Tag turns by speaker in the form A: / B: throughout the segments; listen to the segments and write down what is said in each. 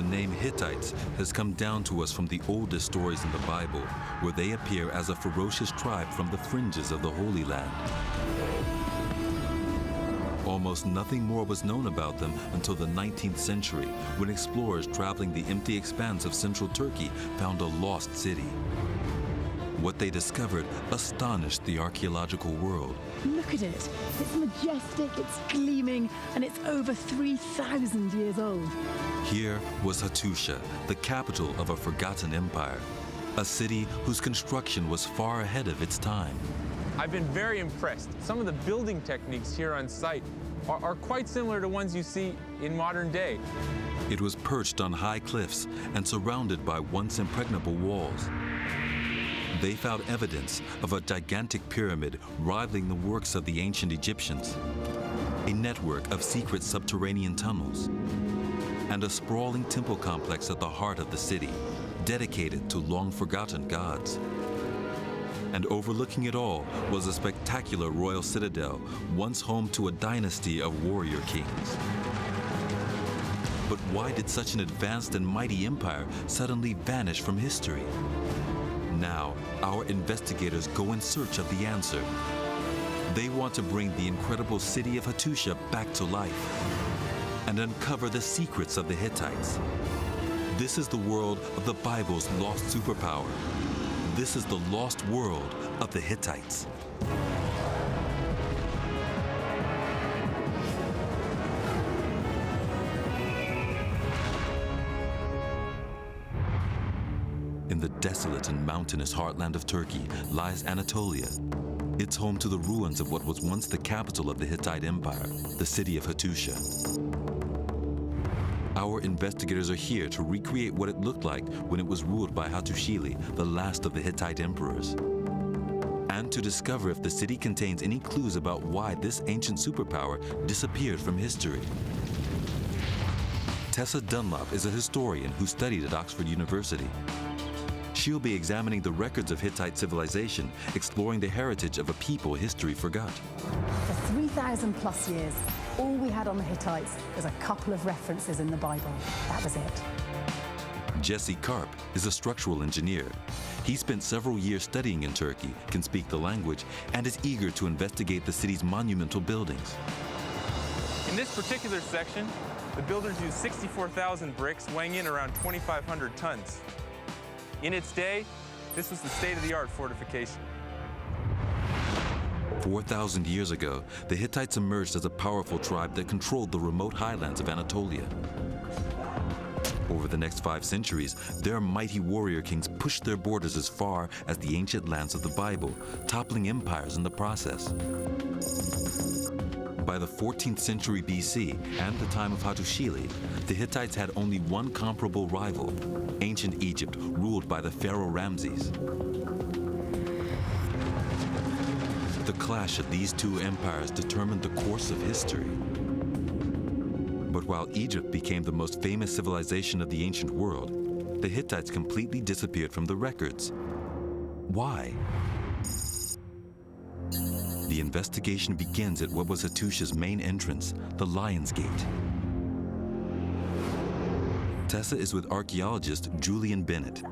A: name Hittites has come down to us from the oldest stories in the Bible, where they appear as a ferocious tribe from the fringes of the Holy Land. Almost nothing more was known about them until the 19th century, when explorers traveling the empty expanse of central Turkey found a lost city. What they discovered astonished the archaeological world.
B: Look at it. It's majestic, it's gleaming, and it's over 3,000 years old.
A: Here was Hattusa, the capital of a forgotten empire, a city whose construction was far ahead of its time.
C: I've been very impressed. Some of the building techniques here on site are quite similar to ones you see in modern day.
A: It was perched on high cliffs and surrounded by once impregnable walls. They found evidence of a gigantic pyramid rivaling the works of the ancient Egyptians, a network of secret subterranean tunnels, and a sprawling temple complex at the heart of the city, dedicated to long-forgotten gods. And overlooking it all was a spectacular royal citadel, once home to a dynasty of warrior kings. But why did such an advanced and mighty empire suddenly vanish from history? Now, our investigators go in search of the answer. They want to bring the incredible city of Hattusa back to life and uncover the secrets of the Hittites. This is the world of the Bible's lost superpower. This is the lost world of the Hittites. In the desolate and mountainous heartland of Turkey lies Anatolia. It's home to the ruins of what was once the capital of the Hittite Empire, the city of Hattusa. Our investigators are here to recreate what it looked like when it was ruled by Hattusili, the last of the Hittite emperors, and to discover if the city contains any clues about why this ancient superpower disappeared from history. Tessa Dunlop is a historian who studied at Oxford University. She'll be examining the records of Hittite civilization, exploring the heritage of a people history forgot.
B: For 3,000 plus years, all we had on the Hittites was a couple of references in the Bible. That was it.
A: Jesse Karp is a structural engineer. He spent several years studying in Turkey, can speak the language, and is eager to investigate the city's monumental buildings.
C: In this particular section, the builders used 64,000 bricks weighing in around 2,500 tons. In its day, this was the state-of-the-art fortification.
A: 4,000 years ago, the Hittites emerged as a powerful tribe that controlled the remote highlands of Anatolia. Over the next 5 centuries, their mighty warrior kings pushed their borders as far as the ancient lands of the Bible, toppling empires in the process. By the 14th century BC and the time of Hattusili, the Hittites had only one comparable rival, ancient Egypt, ruled by the pharaoh Ramses. The clash of these two empires determined the course of history. But while Egypt became the most famous civilization of the ancient world, the Hittites completely disappeared from the records. Why? The investigation begins at what was Hattusa's main entrance, the Lion's Gate. Tessa is with archaeologist Julian Bennett.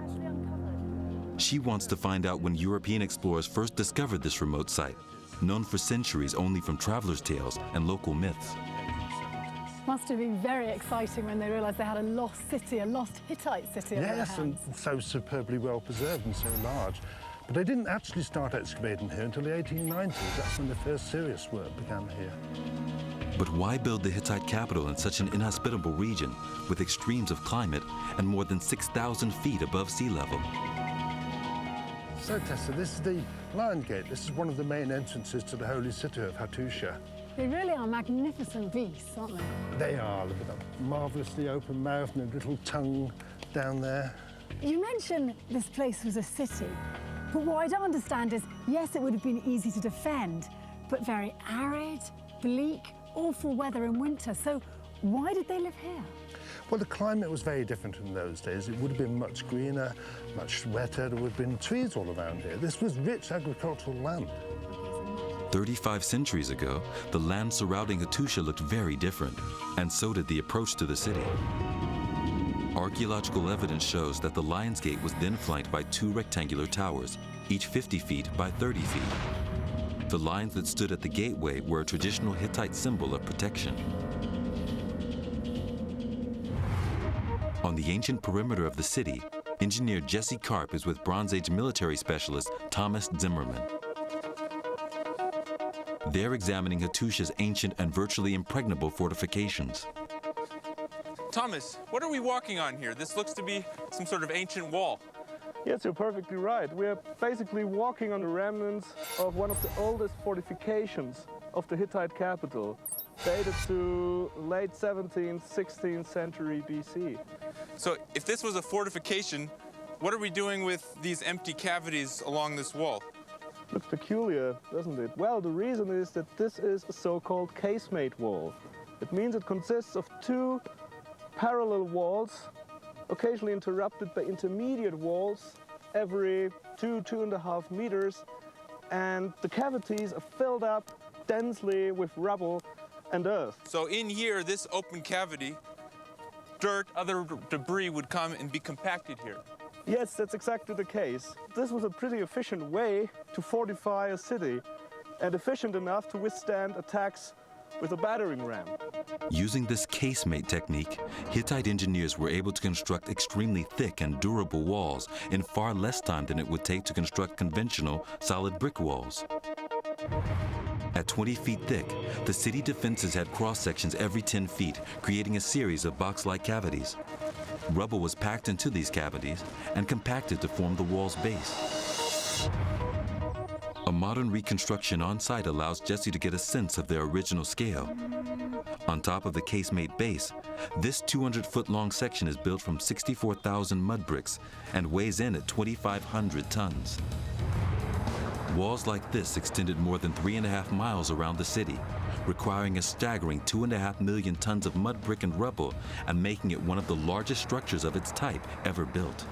A: She wants to find out when European explorers first discovered this remote site, known for centuries only from travelers' tales and local myths.
B: Must have been very exciting when they realized they had a lost city, a lost Hittite city on their hands.
D: Yes, and so superbly well preserved and so large. But they didn't actually start excavating here until the 1890s. That's when the first serious work began here.
A: But why build the Hittite capital in such an inhospitable region with extremes of climate and more than 6,000 feet above sea level?
D: So, Tessa, this is the Lion Gate. This is one of the main entrances to the holy city of Hattusa.
B: They really are magnificent beasts, aren't they?
D: They are. Look at them. Marvellously open mouth and a little tongue down there.
B: You mentioned this place was a city, but what I don't understand is, yes, it would have been easy to defend, but very arid, bleak, awful weather in winter. So why did they live here?
D: Well, the climate was very different in those days. It would have been much greener, much wetter. There would have been trees all around here. This was rich agricultural land.
A: 35 centuries ago, the land surrounding Hattusa looked very different, and so did the approach to the city. Archaeological evidence shows that the Lion's Gate was then flanked by 2 rectangular towers, each 50 feet by 30 feet. The lions that stood at the gateway were a traditional Hittite symbol of protection. On the ancient perimeter of the city, engineer Jesse Karp is with Bronze Age military specialist Thomas Zimmerman. They're examining Hattusa's ancient and virtually impregnable fortifications.
C: Thomas, what are we walking on here? This looks to be some sort of ancient wall.
E: Yes, you're perfectly right. We're basically walking on the remnants of one of the oldest fortifications of the Hittite capital, dated to late 17th, 16th century BC.
C: So if this was a fortification, what are we doing with these empty cavities along this wall?
E: Looks peculiar, doesn't it? Well, the reason is that this is a so-called casemate wall. It means it consists of 2 parallel walls, occasionally interrupted by intermediate walls every 2.5 meters, and the cavities are filled up densely with rubble and earth.
C: So in here, this open cavity, dirt, other debris would come and be compacted here.
E: Yes, that's exactly the case. This was a pretty efficient way to fortify a city, and efficient enough to withstand attacks with a battering ram.
A: Using this casemate technique, Hittite engineers were able to construct extremely thick and durable walls in far less time than it would take to construct conventional solid brick walls. At 20 feet thick, the city defenses had cross-sections every 10 feet, creating a series of box-like cavities. Rubble was packed into these cavities and compacted to form the wall's base. A modern reconstruction on site allows Jesse to get a sense of their original scale. On top of the casemate base, this 200-foot-long section is built from 64,000 mud bricks and weighs in at 2,500 tons. Walls like this extended more than 3.5 miles around the city, requiring a staggering 2.5 million tons of mud brick and rubble and making it one of the largest structures of its type ever built.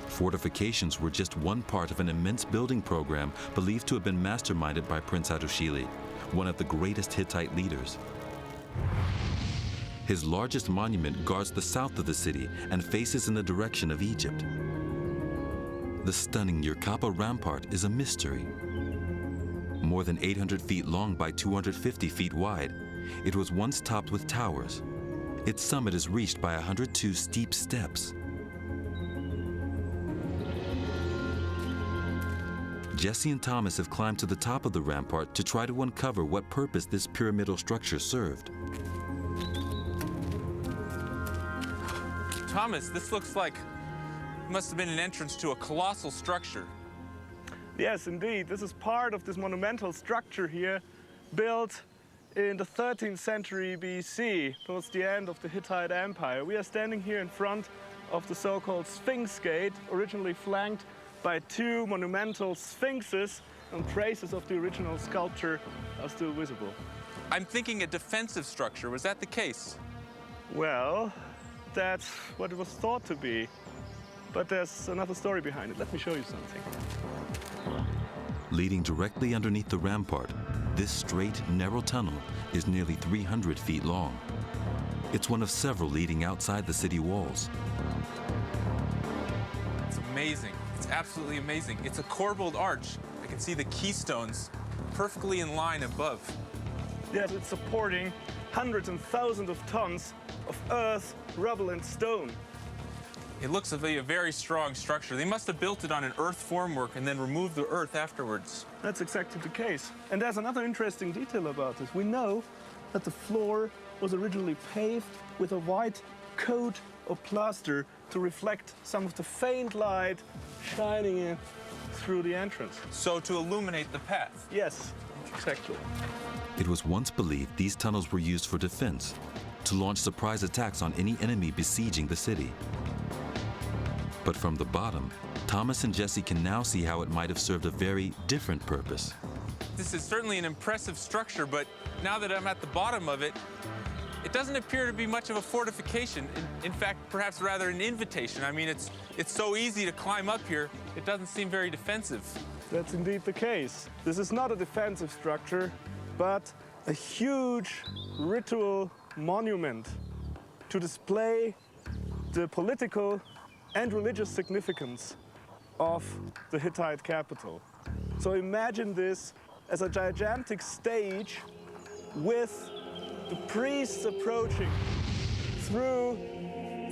A: Fortifications were just one part of an immense building program believed to have been masterminded by Prince Hattusili, one of the greatest Hittite leaders. His largest monument guards the south of the city and faces in the direction of Egypt. The stunning Yerkapa Rampart is a mystery. More than 800 feet long by 250 feet wide, it was once topped with towers. Its summit is reached by 102 steep steps. Jesse and Thomas have climbed to the top of the rampart to try to uncover what purpose this pyramidal structure served.
C: Thomas, this looks like it must have been an entrance to a colossal structure.
E: Yes, indeed. This is part of this monumental structure here, built in the 13th century BC, towards the end of the Hittite Empire. We are standing here in front of the so-called Sphinx Gate, originally flanked by 2 monumental sphinxes, and traces of the original sculpture are still visible.
C: I'm thinking a defensive structure. Was that the case?
E: Well, that's what it was thought to be. But there's another story behind it. Let me show you something.
A: Leading directly underneath the rampart, this straight, narrow tunnel is nearly 300 feet long. It's one of several leading outside the city walls.
C: It's amazing. It's absolutely amazing. It's a corbelled arch. I can see the keystones perfectly in line above.
E: Yes, it's supporting hundreds and thousands of tons of earth, rubble, and stone.
C: It looks to be a very strong structure. They must have built it on an earth formwork and then removed the earth afterwards.
E: That's exactly the case. And there's another interesting detail about this. We know that the floor was originally paved with a white coat of plaster to reflect some of the faint light shining in through the entrance.
C: So to illuminate the path.
E: Yes, exactly.
A: It was once believed these tunnels were used for defense, to launch surprise attacks on any enemy besieging the city. But from the bottom, Thomas and Jesse can now see how it might have served a very different purpose.
C: This is certainly an impressive structure, but now that I'm at the bottom of it, it doesn't appear to be much of a fortification. In fact, perhaps rather an invitation. I mean, it's so easy to climb up here, it doesn't seem very defensive.
E: That's indeed the case. This is not a defensive structure, but a huge ritual monument to display the political and religious significance of the Hittite capital. So imagine this as a gigantic stage with the priests approaching through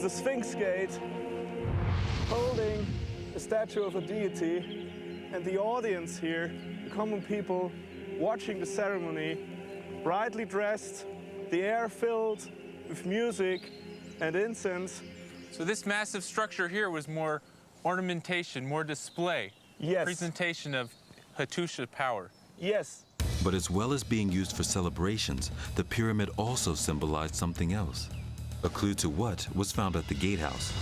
E: the Sphinx Gate, holding a statue of a deity, and the audience here, the common people watching the ceremony, brightly dressed, the air filled with music and incense.
C: So this massive structure here was more ornamentation, more display,
E: Yes.
C: presentation of Hattusa power.
E: Yes.
A: But as well as being used for celebrations, the pyramid also symbolized something else. A clue to what was found at the gatehouse: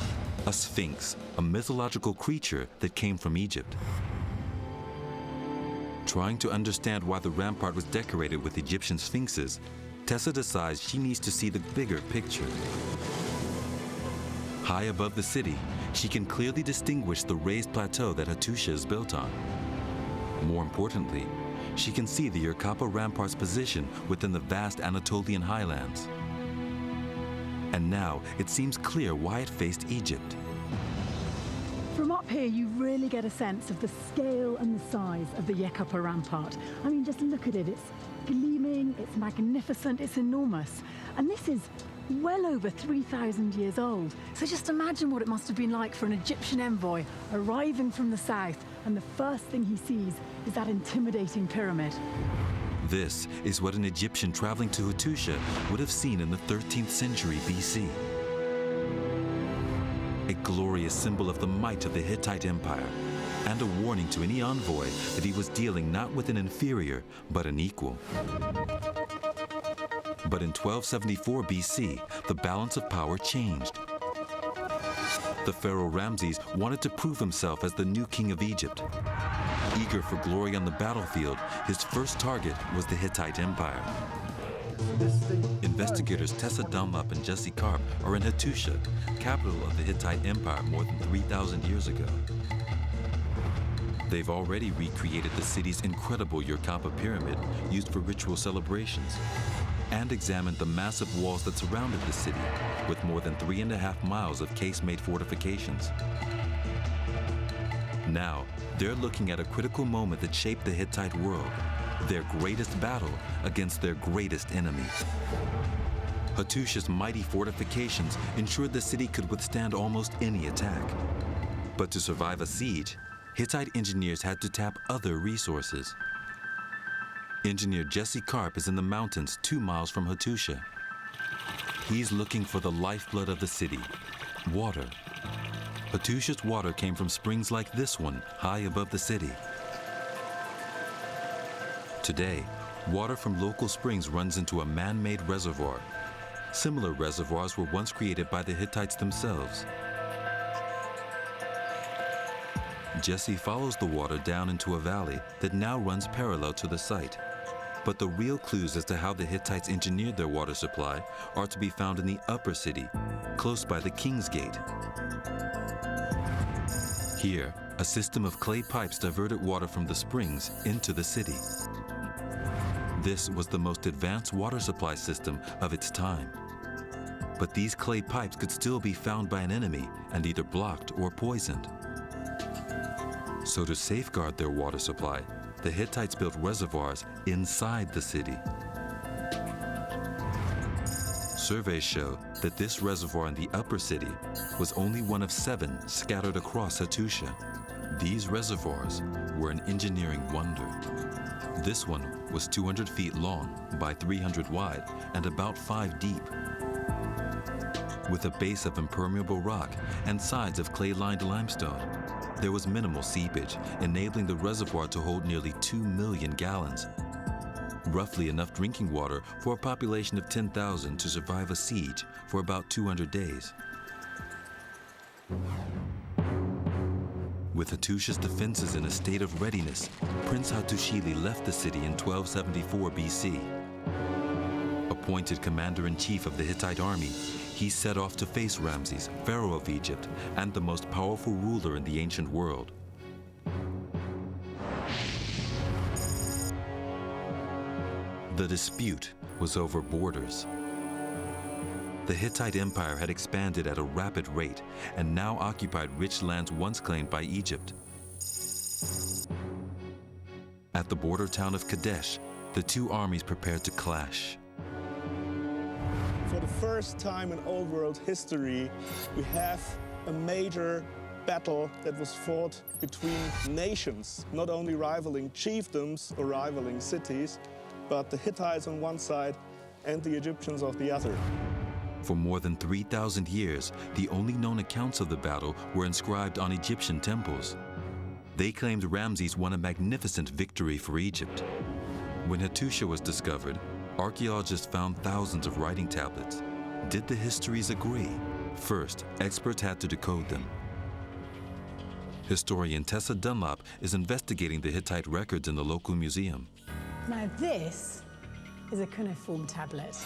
A: a sphinx, a mythological creature that came from Egypt. Trying to understand why the rampart was decorated with Egyptian sphinxes, Tessa decides she needs to see the bigger picture. High above the city, she can clearly distinguish the raised plateau that Hattusa is built on. More importantly, she can see the Yerkapi rampart's position within the vast Anatolian highlands. And now it seems clear why it faced Egypt.
B: From up here, you really get a sense of the scale and the size of the Yerkapi rampart. I mean, just look at it. It's gleaming, it's magnificent, it's enormous. And this is well over 3,000 years old. So just imagine what it must have been like for an Egyptian envoy arriving from the south, and the first thing he sees is that intimidating pyramid.
A: This is what an Egyptian traveling to Hattusa would have seen in the 13th century BC. A glorious symbol of the might of the Hittite Empire, and a warning to any envoy that he was dealing not with an inferior, but an equal. But in 1274 BC, the balance of power changed. The pharaoh Ramses wanted to prove himself as the new king of Egypt. Eager for glory on the battlefield, his first target was the Hittite Empire. Investigators Tessa Dunlop and Jesse Karp are in Hattusa, capital of the Hittite Empire more than 3,000 years ago. They've already recreated the city's incredible Yerkapi pyramid used for ritual celebrations, and examined the massive walls that surrounded the city, with more than 3.5 miles of casemate fortifications. Now, they're looking at a critical moment that shaped the Hittite world, their greatest battle against their greatest enemy. Hattusa's mighty fortifications ensured the city could withstand almost any attack. But to survive a siege, Hittite engineers had to tap other resources. Engineer Jesse Karp is in the mountains 2 miles from Hattusa. He's looking for the lifeblood of the city, water. Hattusa's water came from springs like this one, high above the city. Today, water from local springs runs into a man-made reservoir. Similar reservoirs were once created by the Hittites themselves. Jesse follows the water down into a valley that now runs parallel to the site. But the real clues as to how the Hittites engineered their water supply are to be found in the upper city, close by the King's Gate. Here, a system of clay pipes diverted water from the springs into the city. This was the most advanced water supply system of its time. But these clay pipes could still be found by an enemy and either blocked or poisoned. So to safeguard their water supply, the Hittites built reservoirs inside the city. Surveys show that this reservoir in the upper city was only one of 7 scattered across Hattusa. These reservoirs were an engineering wonder. This one was 200 feet long by 300 wide and about 5 deep. With a base of impermeable rock and sides of clay-lined limestone, there was minimal seepage, enabling the reservoir to hold nearly 2 million gallons. Roughly enough drinking water for a population of 10,000 to survive a siege for about 200 days. With Hattusa's defenses in a state of readiness, Prince Hattusili left the city in 1274 BC. Appointed commander-in-chief of the Hittite army, he set off to face Ramses, pharaoh of Egypt, and the most powerful ruler in the ancient world. The dispute was over borders. The Hittite Empire had expanded at a rapid rate and now occupied rich lands once claimed by Egypt. At the border town of Kadesh, the two armies prepared to clash.
E: For the first time in old world history, we have a major battle that was fought between nations, not only rivaling chiefdoms or rivaling cities, but the Hittites on one side and the Egyptians on the other.
A: For more than 3,000 years, the only known accounts of the battle were inscribed on Egyptian temples. They claimed Ramses won a magnificent victory for Egypt. When Hattusa was discovered, archaeologists found thousands of writing tablets. Did the histories agree? First, experts had to decode them. Historian Tessa Dunlop is investigating the Hittite records in the local museum.
B: Now this is a cuneiform tablet.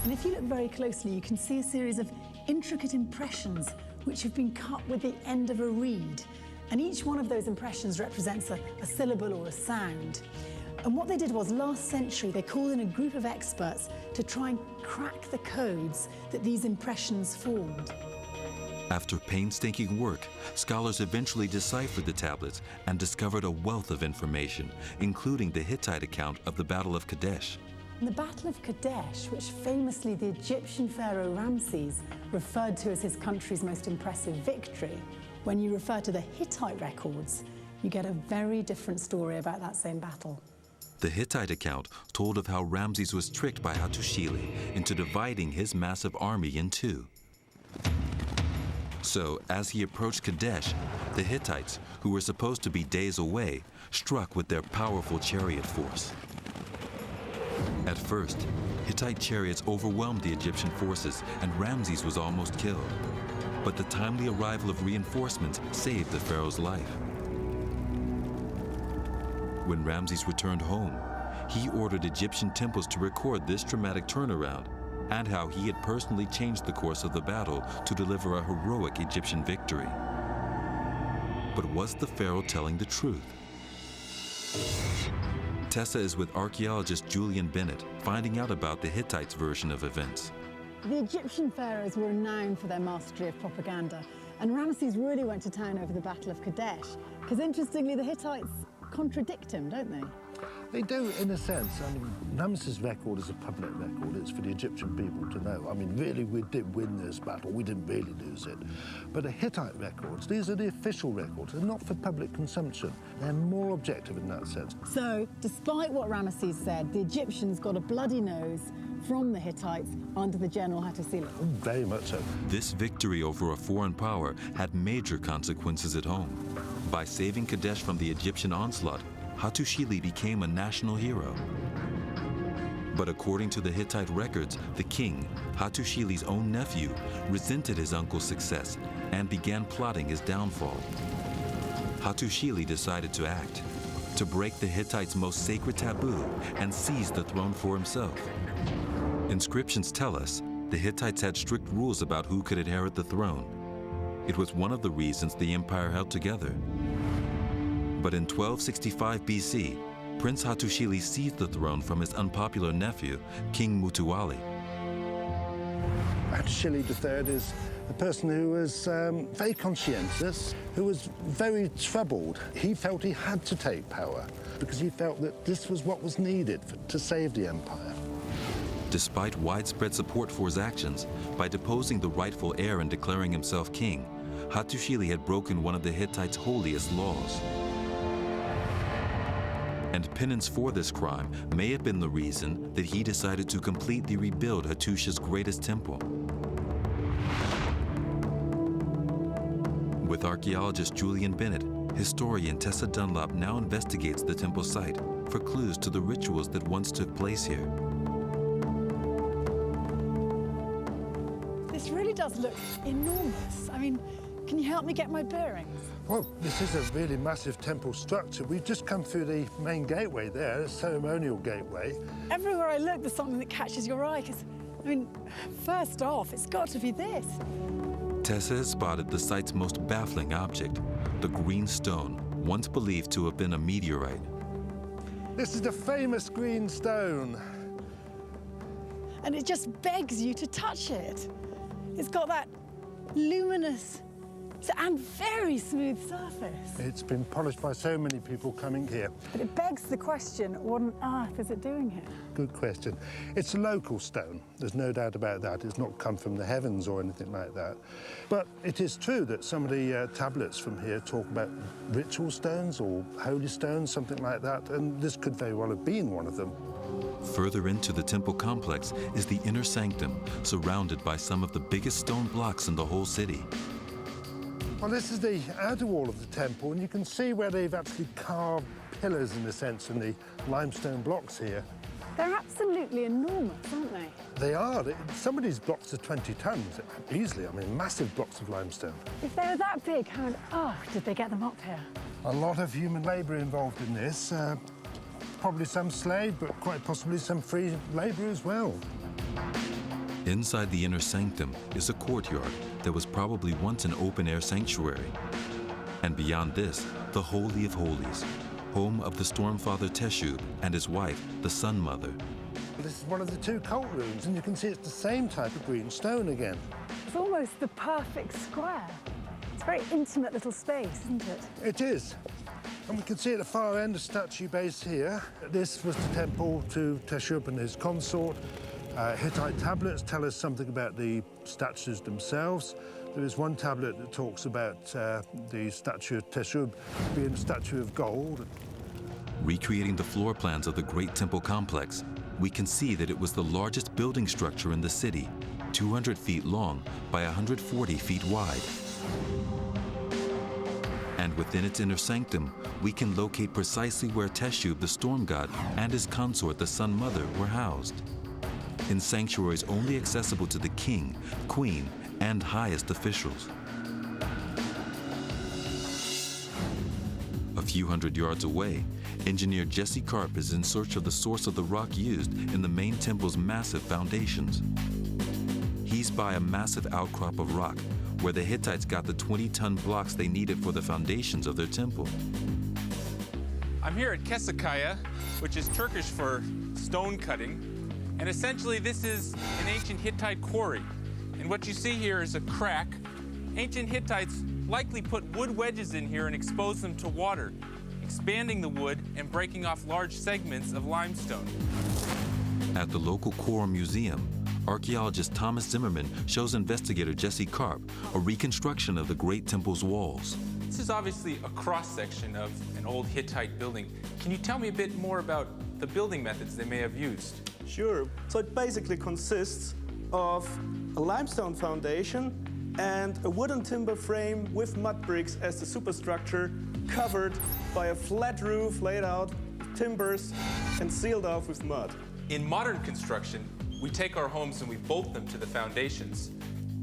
B: And if you look very closely, you can see a series of intricate impressions which have been cut with the end of a reed. And each one of those impressions represents a syllable or a sound. And what they did was, last century, they called in a group of experts to try and crack the codes that these impressions formed.
A: After painstaking work, scholars eventually deciphered the tablets and discovered a wealth of information, including the Hittite account of the Battle of Kadesh.
B: The Battle of Kadesh, which famously the Egyptian pharaoh Ramses referred to as his country's most impressive victory, when you refer to the Hittite records, you get a very different story about that same battle.
A: The Hittite account told of how Ramses was tricked by Hattusili into dividing his massive army in two. So, as he approached Kadesh, the Hittites, who were supposed to be days away, struck with their powerful chariot force. At first, Hittite chariots overwhelmed the Egyptian forces and Ramses was almost killed. But the timely arrival of reinforcements saved the pharaoh's life. When Ramses returned home, he ordered Egyptian temples to record this dramatic turnaround and how he had personally changed the course of the battle to deliver a heroic Egyptian victory. But was the pharaoh telling the truth? Tessa is with archaeologist Julian Bennett, finding out about the Hittites' version of events.
B: The Egyptian pharaohs were renowned for their mastery of propaganda, and Ramses really went to town over the Battle of Kadesh, because interestingly the Hittites contradict him, don't they?
D: They do, in a sense. I mean, Ramses' record is a public record. It's for the Egyptian people to know. I mean, really, we did win this battle. We didn't really lose it. But the Hittite records, these are the official records. They're not for public consumption. They're more objective in that sense.
B: So, despite what Ramesses said, the Egyptians got a bloody nose from the Hittites under the general Hattusa.
D: Very much so.
A: This victory over a foreign power had major consequences at home. By saving Kadesh from the Egyptian onslaught, Hattusili became a national hero. But according to the Hittite records, the king, Hattusili's own nephew, resented his uncle's success and began plotting his downfall. Hattusili decided to act, to break the Hittites' most sacred taboo and seize the throne for himself. Inscriptions tell us the Hittites had strict rules about who could inherit the throne. It was one of the reasons the empire held together. But in 1265 BC, Prince Hattusili seized the throne from his unpopular nephew, King Mutuwalli.
D: Hattusili III is a person who was very conscientious, who was very troubled. He felt he had to take power because he felt that this was what was needed to save the empire.
A: Despite widespread support for his actions, by deposing the rightful heir and declaring himself king, Hattusili had broken one of the Hittites' holiest laws. And penance for this crime may have been the reason that he decided to completely rebuild Hattusa's greatest temple. With archaeologist Julian Bennett, historian Tessa Dunlop now investigates the temple site for clues to the rituals that once took place here.
B: This really does look enormous. I mean, can you help me get my bearings?
D: Well, this is a really massive temple structure. We've just come through the main gateway there, the ceremonial gateway.
B: Everywhere I look, there's something that catches your eye, because, I mean, first off, it's got to be this.
A: Tessa has spotted the site's most baffling object, the green stone, once believed to have been a meteorite.
D: This is the famous green stone.
B: and it just begs you to touch it. It's got that luminous and very smooth surface.
D: It's been polished by so many people coming here.
B: But it begs the question, what on earth is it doing here?
D: Good question. It's a local stone. There's no doubt about that. It's not come from the heavens or anything like that. But it is true that some of the tablets from here talk about ritual stones or holy stones, something like that, and this could very well have been one of them.
A: Further into the temple complex is the inner sanctum, surrounded by some of the biggest stone blocks in the whole city.
D: Well, this is the outer wall of the temple, and you can see where they've actually carved pillars, in a sense, in the limestone blocks here.
B: They're absolutely enormous, aren't they?
D: They are. Some of these blocks are 20 tons, easily. I mean, massive blocks of limestone.
B: If they were that big, how on earth did they get them up here?
D: A lot of human labour involved in this. Probably some slave, but quite possibly some free labour as well.
A: Inside the inner sanctum is a courtyard that was probably once an open-air sanctuary. And beyond this, the Holy of Holies, home of the Stormfather Teshub and his wife, the Sun Mother.
D: This is one of the two cult rooms, and you can see it's the same type of green stone again.
B: It's almost the perfect square. It's a very intimate little space, isn't it?
D: It is. And we can see at the far end a statue base here. This was the temple to Teshub and his consort. Hittite tablets tell us something about the statues themselves. There is one tablet that talks about the statue of Teshub being a statue of gold.
A: Recreating the floor plans of the great temple complex, we can see that it was the largest building structure in the city, 200 feet long by 140 feet wide. And within its inner sanctum, we can locate precisely where Teshub, the storm god, and his consort, the Sun Mother, were housed. In sanctuaries only accessible to the king, queen, and highest officials. A few hundred yards away, engineer Jesse Karp is in search of the source of the rock used in the main temple's massive foundations. He's by a massive outcrop of rock, where the Hittites got the 20-ton blocks they needed for the foundations of their temple.
C: I'm here at Kesikaya, which is Turkish for stone cutting. And essentially, this is an ancient Hittite quarry. And what you see here is a crack. Ancient Hittites likely put wood wedges in here and exposed them to water, expanding the wood and breaking off large segments of limestone.
A: At the local Quorum Museum, archaeologist Thomas Zimmerman shows investigator Jesse Karp a reconstruction of the Great Temple's walls.
C: This is obviously a cross-section of an old Hittite building. Can you tell me a bit more about the building methods they may have used?
E: Sure. So it basically consists of a limestone foundation and a wooden timber frame with mud bricks as the superstructure, covered by a flat roof laid out with timbers and sealed off with mud.
C: In modern construction, we take our homes and we bolt them to the foundations.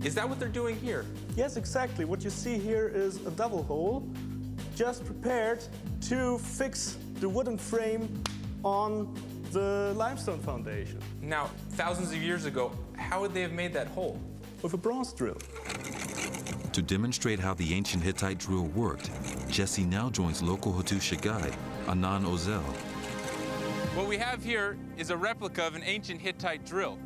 C: Is that what they're doing here?
E: Yes, exactly. What you see here is a double hole, just prepared to fix the wooden frame on the limestone foundation.
C: Now, thousands of years ago, how would they have made that hole?
E: With a bronze drill.
A: To demonstrate how the ancient Hittite drill worked, Jesse now joins local Hattusa guide, Anan Ozel.
C: What we have here is a replica of an ancient Hittite drill.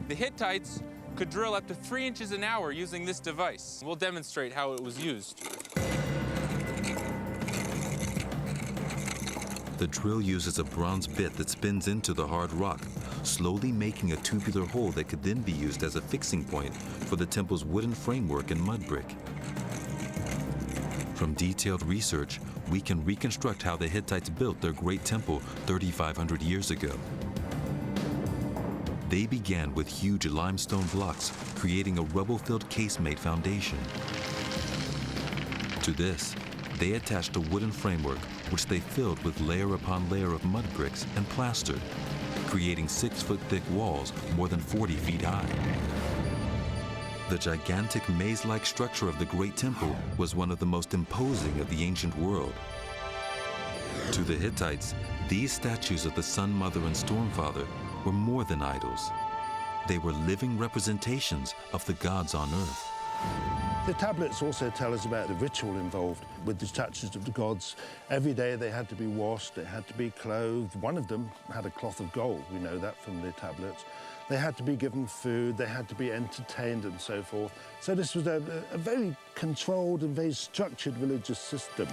C: The Hittites could drill up to 3 inches an hour using this device. We'll demonstrate how it was used.
A: The drill uses a bronze bit that spins into the hard rock, slowly making a tubular hole that could then be used as a fixing point for the temple's wooden framework and mud brick. From detailed research, we can reconstruct how the Hittites built their great temple 3,500 years ago. They began with huge limestone blocks, creating a rubble-filled casemate foundation. To this, they attached a wooden framework, which they filled with layer upon layer of mud bricks and plastered, creating 6-foot-thick walls more than 40 feet high. The gigantic maze-like structure of the Great Temple was one of the most imposing of the ancient world. To the Hittites, these statues of the Sun Mother and Stormfather were more than idols. They were living representations of the gods on earth.
D: The tablets also tell us about the ritual involved with the statues of the gods. Every day they had to be washed, they had to be clothed. One of them had a cloth of gold, we know that from the tablets. They had to be given food, they had to be entertained and so forth. So this was a very controlled and very structured religious system.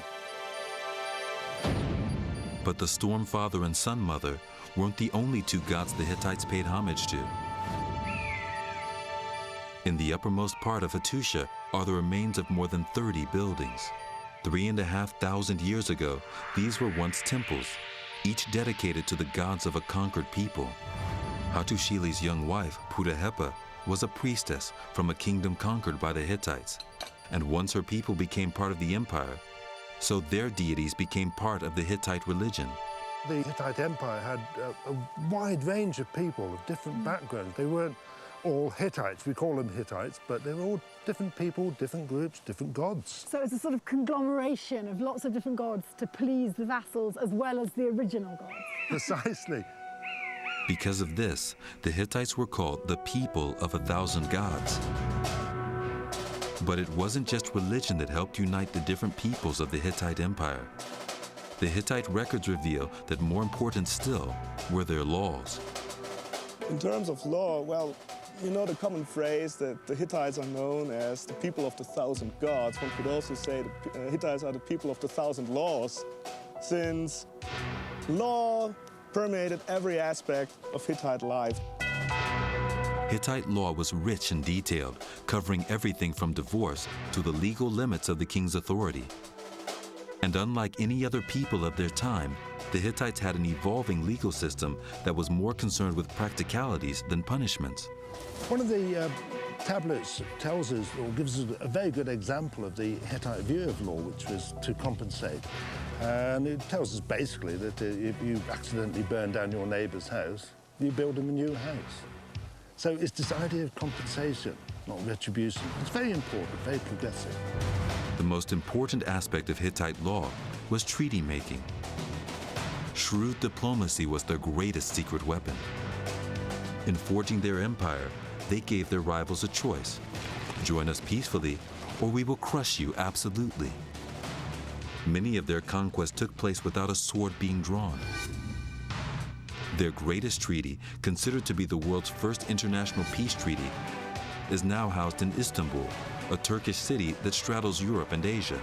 A: But the storm father and sun mother weren't the only two gods the Hittites paid homage to. In the uppermost part of Hattusa are the remains of more than 30 buildings. 3,500 years ago, these were once temples, each dedicated to the gods of a conquered people. Hattusili's young wife, Pudahepa, was a priestess from a kingdom conquered by the Hittites. And once her people became part of the empire, so their deities became part of the Hittite religion.
D: The Hittite Empire had a wide range of people of different backgrounds. They weren't all Hittites, we call them Hittites, but they were all different people, different groups, different gods.
B: So it's a sort of conglomeration of lots of different gods to please the vassals as well as the original gods.
D: Precisely.
A: Because of this, the Hittites were called the people of 1,000 gods. But it wasn't just religion that helped unite the different peoples of the Hittite Empire. The Hittite records reveal that more important still were their laws.
E: In terms of law, well, you know the common phrase that the Hittites are known as the people of the 1,000 gods. One could also say the Hittites are the people of the 1,000 laws, since law permeated every aspect of Hittite life.
A: Hittite law was rich and detailed, covering everything from divorce to the legal limits of the king's authority. And unlike any other people of their time, the Hittites had an evolving legal system that was more concerned with practicalities than punishments.
D: One of the tablets tells us, or gives us a very good example of the Hittite view of law, which was to compensate. And it tells us basically that if you accidentally burn down your neighbour's house, you build him a new house. So it's this idea of compensation, not retribution. It's very important, very progressive.
A: The most important aspect of Hittite law was treaty making. Shrewd diplomacy was their greatest secret weapon. In forging their empire, they gave their rivals a choice. Join us peacefully, or we will crush you absolutely. Many of their conquests took place without a sword being drawn. Their greatest treaty, considered to be the world's first international peace treaty, is now housed in Istanbul, a Turkish city that straddles Europe and Asia.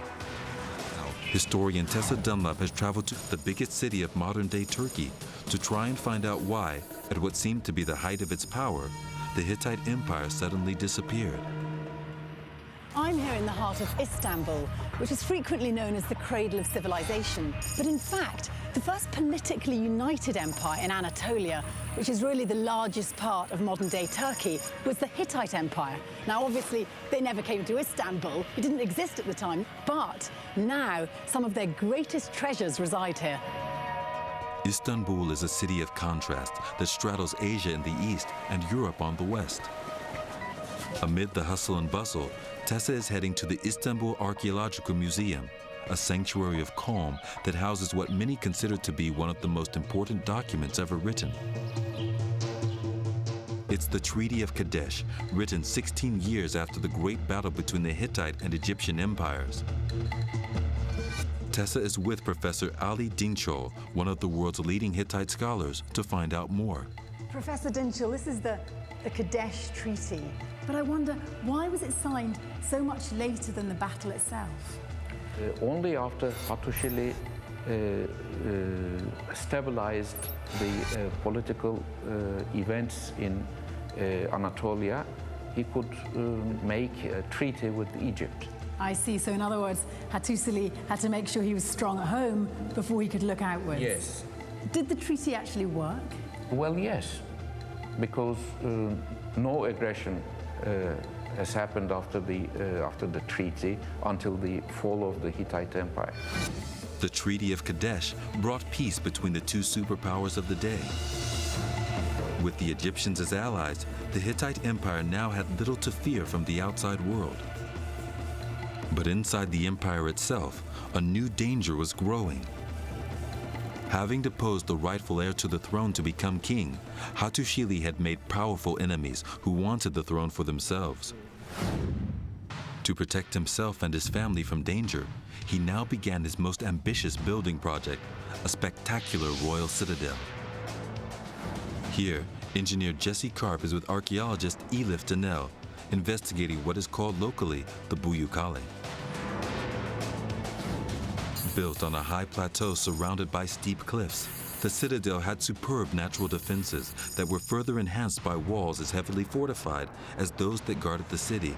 A: Historian Tessa Dunlap has traveled to the biggest city of modern-day Turkey to try and find out why, at what seemed to be the height of its power, the Hittite Empire suddenly disappeared.
F: I'm here in the heart of Istanbul, which is frequently known as the cradle of civilization. But in fact, the first politically united empire in Anatolia, which is really the largest part of modern-day Turkey, was the Hittite Empire. Now, obviously, they never came to Istanbul. It didn't exist at the time, but now some of their greatest treasures reside here.
A: Istanbul is a city of contrast that straddles Asia in the east and Europe on the west. Amid the hustle and bustle, Tessa is heading to the Istanbul Archaeological Museum, a sanctuary of calm that houses what many consider to be one of the most important documents ever written. It's the Treaty of Kadesh, written 16 years after the great battle between the Hittite and Egyptian empires. Tessa is with Professor Ali Dinçol, one of the world's leading Hittite scholars, to find out more.
B: Professor Dinçol, this is the Kadesh Treaty. But I wonder, why was it signed so much later than the battle itself?
G: Only after Hattusili stabilized the political events in Anatolia, he could make a treaty with Egypt.
B: I see. So in other words, Hattusili had to make sure he was strong at home before he could look outwards.
G: Yes.
B: Did the treaty actually work?
G: Well, yes, because no aggression has happened after the treaty until the fall of the Hittite Empire.
A: The Treaty of Kadesh brought peace between the two superpowers of the day. With the Egyptians as allies, the Hittite Empire now had little to fear from the outside world. But inside the empire itself, a new danger was growing. Having deposed the rightful heir to the throne to become king, Hattusili had made powerful enemies who wanted the throne for themselves. To protect himself and his family from danger, he now began his most ambitious building project, a spectacular royal citadel. Here, Engineer Jesse Karp is with archaeologist Elif Donnell, investigating what is called locally the Buyukale. Built on a high plateau surrounded by steep cliffs, the citadel had superb natural defenses that were further enhanced by walls as heavily fortified as those that guarded the city.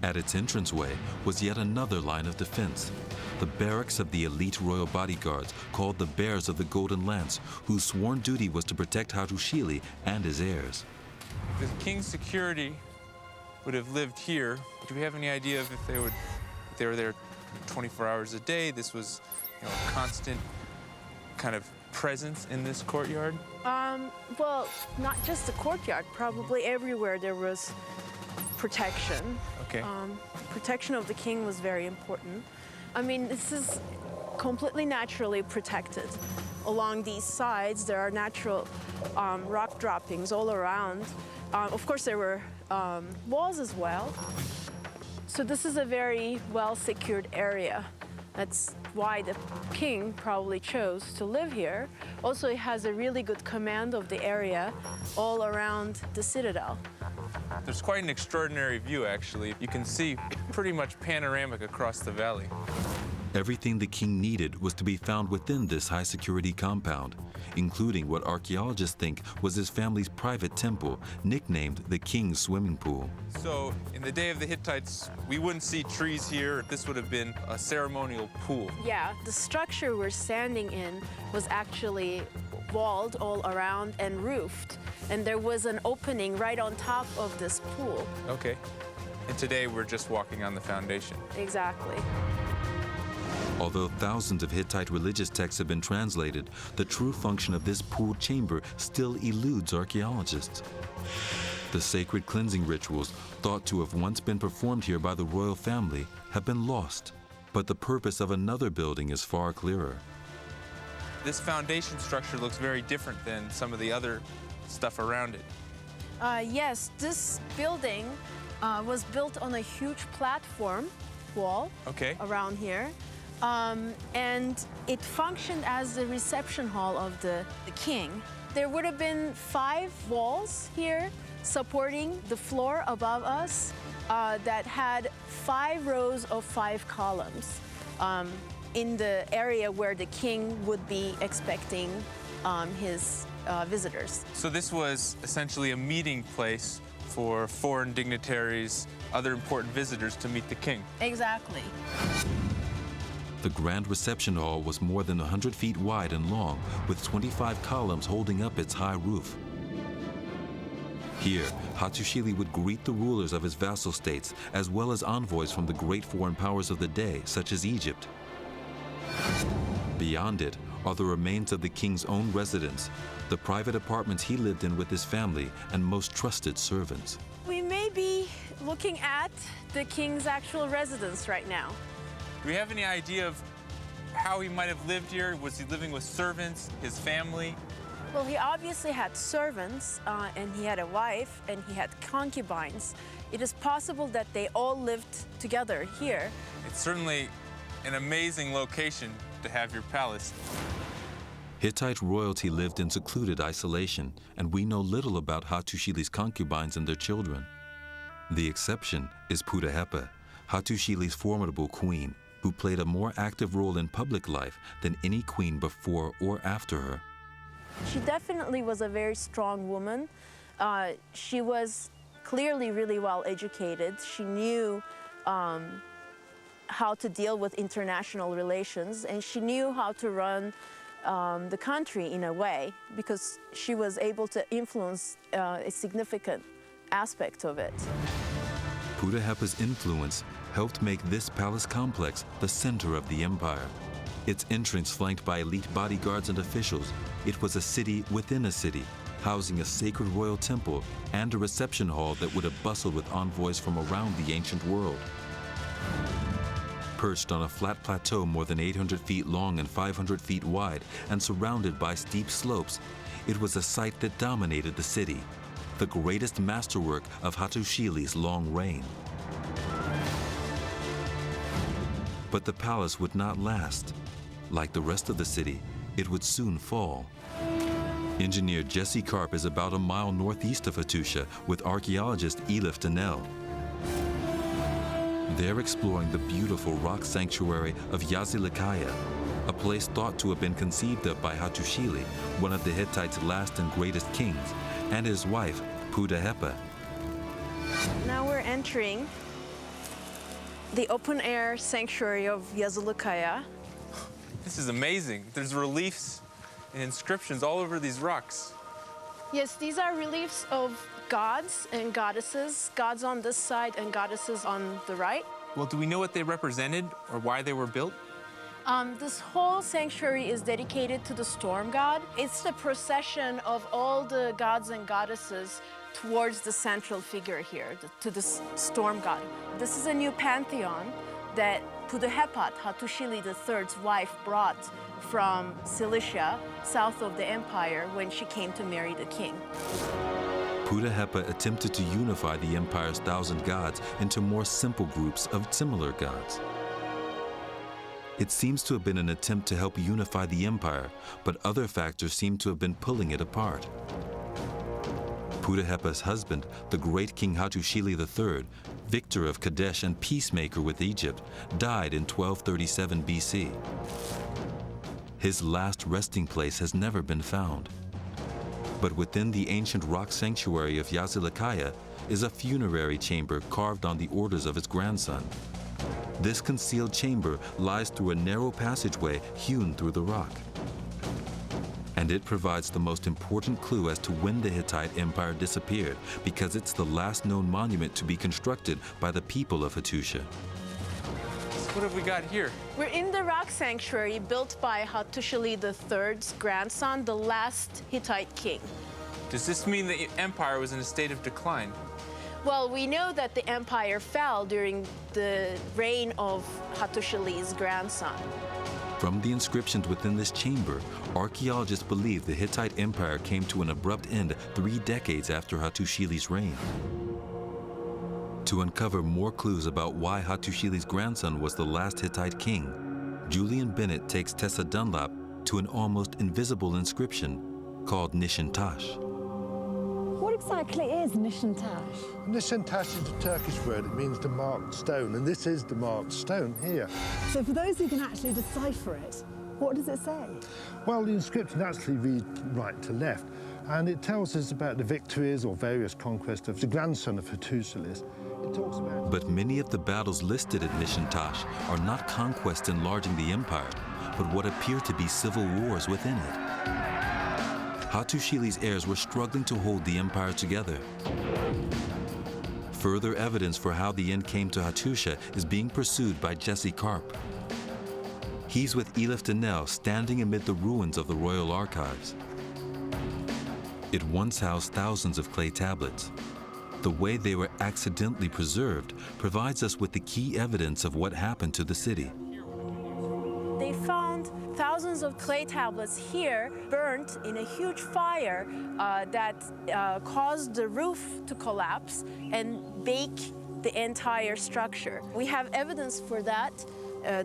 A: At its entranceway was yet another line of defense, the barracks of the elite royal bodyguards called the Bears of the Golden Lance, whose sworn duty was to protect Hattusili and his heirs.
C: The king's security would have lived here. Do we have any idea of if they were there 24 hours a day? This was, a constant kind of presence in this courtyard?
H: Well, not just the courtyard. Probably everywhere there was protection.
C: Okay.
H: Protection of the king was very important. I mean, this is completely naturally protected. Along these sides, there are natural rock droppings all around. Of course, there were walls as well. So this is a very well-secured area. That's why the king probably chose to live here. Also, he has a really good command of the area all around the citadel.
C: There's quite an extraordinary view, actually. You can see pretty much panoramic across the valley.
A: Everything the king needed was to be found within this high-security compound, including what archaeologists think was his family's private temple, nicknamed the King's Swimming Pool.
C: So, in the day of the Hittites, we wouldn't see trees here. This would have been a ceremonial pool.
H: Yeah, the structure we're standing in was actually walled all around and roofed. And there was an opening right on top of this pool.
C: Okay. And today, we're just walking on the foundation.
H: Exactly.
A: Although thousands of Hittite religious texts have been translated, the true function of this pooled chamber still eludes archaeologists. The sacred cleansing rituals, thought to have once been performed here by the royal family, have been lost. But the purpose of another building is far clearer.
C: This foundation structure looks very different than some of the other stuff around it.
H: Yes, this building was built on a huge platform wall around here. And it functioned as the reception hall of the king. There would have been 5 walls here supporting the floor above us that had 5 rows of 5 columns in the area where the king would be expecting his visitors.
C: So this was essentially a meeting place for foreign dignitaries, other important visitors to meet the king.
H: Exactly.
A: The grand reception hall was more than 100 feet wide and long, with 25 columns holding up its high roof. Here, Hattusili would greet the rulers of his vassal states, as well as envoys from the great foreign powers of the day, such as Egypt. Beyond it are the remains of the king's own residence, the private apartments he lived in with his family and most trusted servants.
H: We may be looking at the king's actual residence right now.
C: Do we have any idea of how he might have lived here? Was he living with servants, his family?
H: Well, he obviously had servants, and he had a wife, and he had concubines. It is possible that they all lived together here.
C: It's certainly an amazing location to have your palace.
A: Hittite royalty lived in secluded isolation, and we know little about Hattusili's concubines and their children. The exception is Pudahepa, Hattusili's formidable queen, who played a more active role in public life than any queen before or after her.
H: She definitely was a very strong woman. She was clearly really well educated. She knew how to deal with international relations, and she knew how to run the country in a way, because she was able to influence a significant aspect of it.
A: Pudahepa's influence helped make this palace complex the center of the empire. Its entrance flanked by elite bodyguards and officials, it was a city within a city, housing a sacred royal temple and a reception hall that would have bustled with envoys from around the ancient world. Perched on a flat plateau more than 800 feet long and 500 feet wide and surrounded by steep slopes, it was a site that dominated the city, the greatest masterwork of Hattusili's long reign. But the palace would not last. Like the rest of the city, it would soon fall. Engineer Jesse Karp is about a mile northeast of Hattusa with archaeologist Elif Danel. They're exploring the beautiful rock sanctuary of Yazilikaya, a place thought to have been conceived of by Hattusili, one of the Hittites' last and greatest kings, and his wife, Pudahepa.
H: Now we're entering the open-air sanctuary of Yazilikaya.
C: This is amazing. There's reliefs and inscriptions all over these rocks.
H: Yes, these are reliefs of gods and goddesses, gods on this side and goddesses on the right.
C: Well, do we know what they represented or why they were built?
H: This whole sanctuary is dedicated to the storm god. It's the procession of all the gods and goddesses towards the central figure here, to the storm god. This is a new pantheon that Pudahepat, Hattusili III's wife, brought from Cilicia, south of the empire, when she came to marry the king.
A: Pudahepa attempted to unify the empire's 1,000 gods into more simple groups of similar gods. It seems to have been an attempt to help unify the empire, but other factors seem to have been pulling it apart. Pudahepa's husband, the great King Hattusili III, victor of Kadesh and peacemaker with Egypt, died in 1237 BC. His last resting place has never been found. But within the ancient rock sanctuary of Yazilikaya is a funerary chamber carved on the orders of his grandson. This concealed chamber lies through a narrow passageway hewn through the rock. And it provides the most important clue as to when the Hittite Empire disappeared, because it's the last known monument to be constructed by the people of Hattusa.
C: What have we got here?
H: We're in the rock sanctuary built by Hattusili III's grandson, the last Hittite king.
C: Does this mean the empire was in a state of decline?
H: Well, we know that the empire fell during the reign of Hattusili's grandson.
A: From the inscriptions within this chamber, archaeologists believe the Hittite Empire came to an abrupt end 3 decades after Hattusili's reign. To uncover more clues about why Hattusili's grandson was the last Hittite king, Julian Bennett takes Tessa Dunlap to an almost invisible inscription called Nishantash.
B: What exactly is Nishantash?
D: Nishantash is a Turkish word. It means the marked stone, and this is the marked stone here.
B: So for those who can actually decipher it, what does it say?
D: Well, the inscription actually reads right to left, and it tells us about the victories or various conquests of the grandson of Hattusilis. It talks about...
A: But many of the battles listed at Nishantash are not conquests enlarging the empire, but what appear to be civil wars within it. Hattusili's heirs were struggling to hold the empire together. Further evidence for how the end came to Hattusa is being pursued by Jesse Karp. He's with Elif Danel, standing amid the ruins of the royal archives. It once housed thousands of clay tablets. The way they were accidentally preserved provides us with the key evidence of what happened to the city.
H: They found thousands of clay tablets here burnt in a huge fire that caused the roof to collapse and bake the entire structure. We have evidence for that.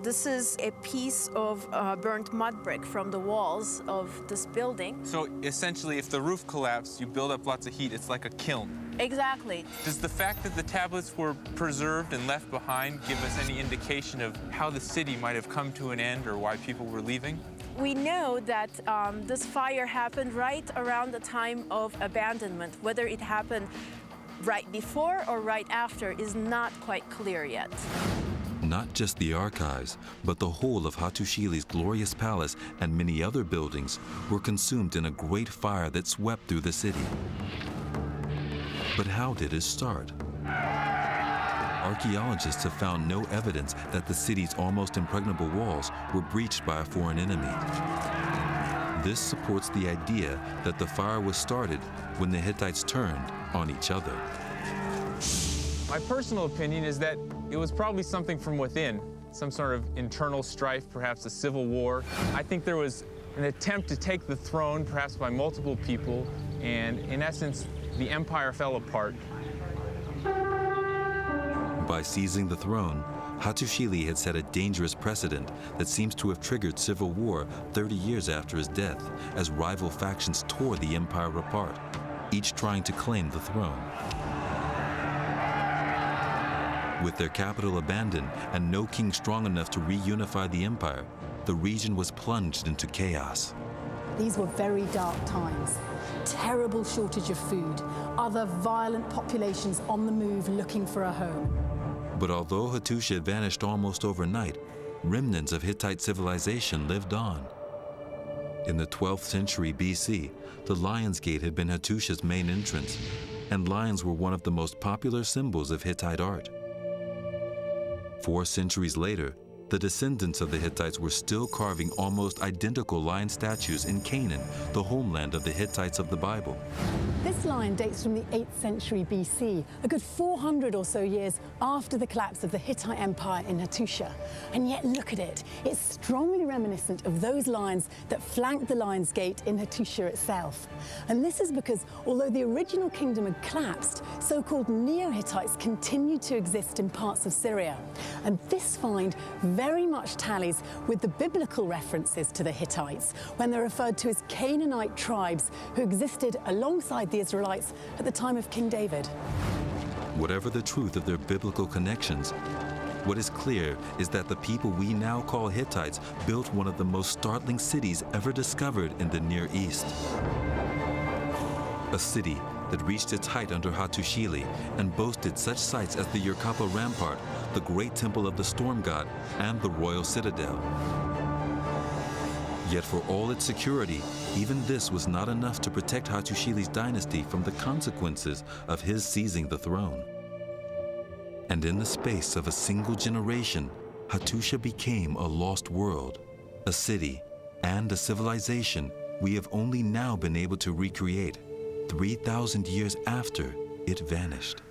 H: This is a piece of burnt mud brick from the walls of this building.
C: So essentially, if the roof collapsed, you build up lots of heat. It's like a kiln.
H: Exactly.
C: Does the fact that the tablets were preserved and left behind give us any indication of how the city might have come to an end or why people were leaving?
H: We know that this fire happened right around the time of abandonment. Whether it happened right before or right after is not quite clear yet.
A: Not just the archives, but the whole of Hattusili's glorious palace and many other buildings were consumed in a great fire that swept through the city. But how did it start? Archaeologists have found no evidence that the city's almost impregnable walls were breached by a foreign enemy. This supports the idea that the fire was started when the Hittites turned on each other.
C: My personal opinion is that it was probably something from within, some sort of internal strife, perhaps a civil war. I think there was an attempt to take the throne, perhaps by multiple people, and in essence, the empire fell apart.
A: By seizing the throne, Hattusili had set a dangerous precedent that seems to have triggered civil war 30 years after his death, as rival factions tore the empire apart, each trying to claim the throne. With their capital abandoned and no king strong enough to reunify the empire, the region was plunged into chaos.
F: These were very dark times. Terrible shortage of food, other violent populations on the move looking for a home.
A: But although Hattusa had vanished almost overnight, remnants of Hittite civilization lived on. In the 12th century BC, the Lion's Gate had been Hattusa's main entrance, and lions were one of the most popular symbols of Hittite art. 4 centuries later, the descendants of the Hittites were still carving almost identical lion statues in Canaan, the homeland of the Hittites of the Bible.
F: This lion dates from the 8th century BC, a good 400 or so years after the collapse of the Hittite Empire in Hattusa. And yet look at it, it's strongly reminiscent of those lions that flanked the Lion's Gate in Hattusa itself. And this is because although the original kingdom had collapsed, so-called Neo-Hittites continued to exist in parts of Syria. And this find very much tallies with the biblical references to the Hittites, when they're referred to as Canaanite tribes who existed alongside the Israelites at the time of King David.
A: Whatever the truth of their biblical connections, what is clear is that the people we now call Hittites built one of the most startling cities ever discovered in the Near East. A city that reached its height under Hattusili and boasted such sites as the Yerkapa Rampart, the great temple of the storm god, and the royal citadel. Yet for all its security, even this was not enough to protect Hattusili's dynasty from the consequences of his seizing the throne. And in the space of a single generation, Hattusa became a lost world, a city, and a civilization we have only now been able to recreate 3,000 years after it vanished.